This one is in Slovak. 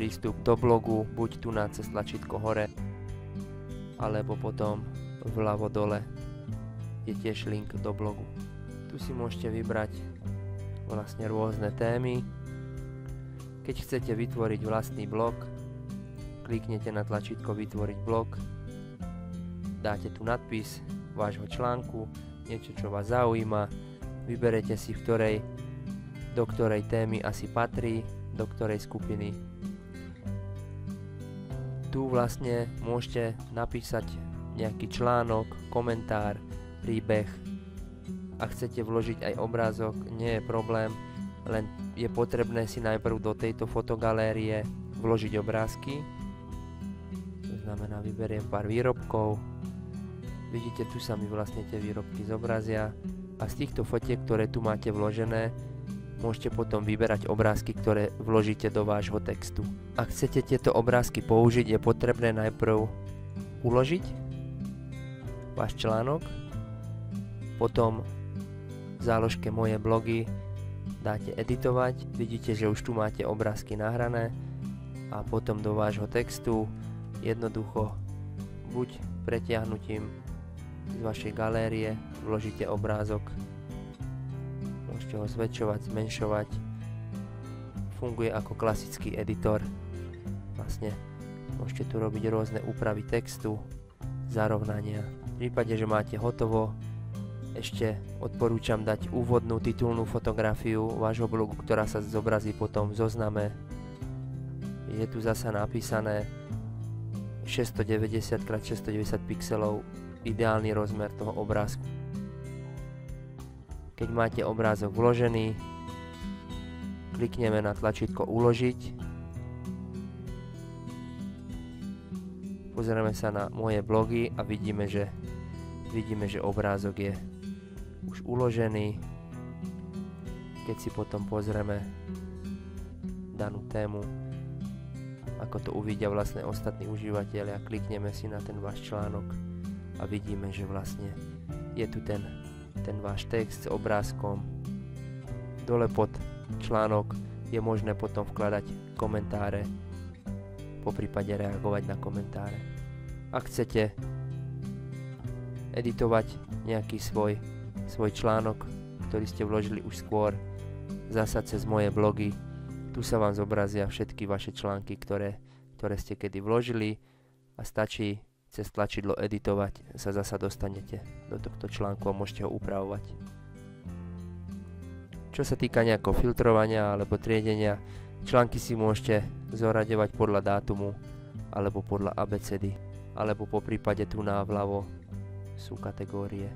prístup do blogu, buď tu na cez tlačítko hore, alebo potom vľavo dole je tiež link do blogu. Tu si môžete vybrať vlastne rôzne témy. Keď chcete vytvoriť vlastný blog, kliknete na tlačítko vytvoriť blog, dáte tu nadpis vášho článku, niečo čo vás zaujíma, vyberete si do ktorej témy asi patrí, do ktorej skupiny. Tu vlastne môžete napísať nejaký článok, komentár, príbeh. Ak chcete vložiť aj obrázok, nie je problém, len je potrebné si najprv do tejto fotogalérie vložiť obrázky. To znamená, vyberiem pár výrobkov. Vidíte, tu sa mi vlastne tie výrobky zobrazia a z týchto fotiek, ktoré tu máte vložené, môžete potom vyberať obrázky, ktoré vložíte do vášho textu. Ak chcete tieto obrázky použiť, je potrebné najprv uložiť váš článok, potom v záložke moje blogy dáte editovať, vidíte, že už tu máte obrázky nahrané a potom do vášho textu jednoducho buď pretiahnutím z vašej galérie vložíte obrázok, môžete ho zväčšovať, zmenšovať, funguje ako klasický editor, vlastne môžete tu robiť rôzne úpravy textu, zarovnania. V prípade, že máte hotovo, ešte odporúčam dať úvodnú titulnú fotografiu vášho blogu, ktorá sa zobrazí potom v zozname. Je tu zasa napísané 690x690 pixelov, ideálny rozmer toho obrázku. Keď máte obrázok vložený, klikneme na tlačítko uložiť, pozrieme sa na moje blogy a vidíme, že obrázok je už uložený. Keď si potom pozrieme danú tému, ako to uvidia vlastne ostatní užívateľia, klikneme si na ten váš článok a vidíme, že vlastne je tu ten váš text s obrázkom. Dole pod článok je možné potom vkladať komentáre, poprípade reagovať na komentáre. Ak chcete editovať nejaký svoj článok, ktorý ste vložili už skôr, zasa cez moje blogy, tu sa vám zobrazia všetky vaše články, ktoré ste kedy vložili a stačí cez tlačidlo editovať, sa zasa dostanete do tohto článku a môžete ho upravovať. Čo sa týka nejakého filtrovania alebo triedenia, články si môžete zoraďovať podľa dátumu alebo podľa abecedy, alebo po prípade tu na vľavo sú kategórie.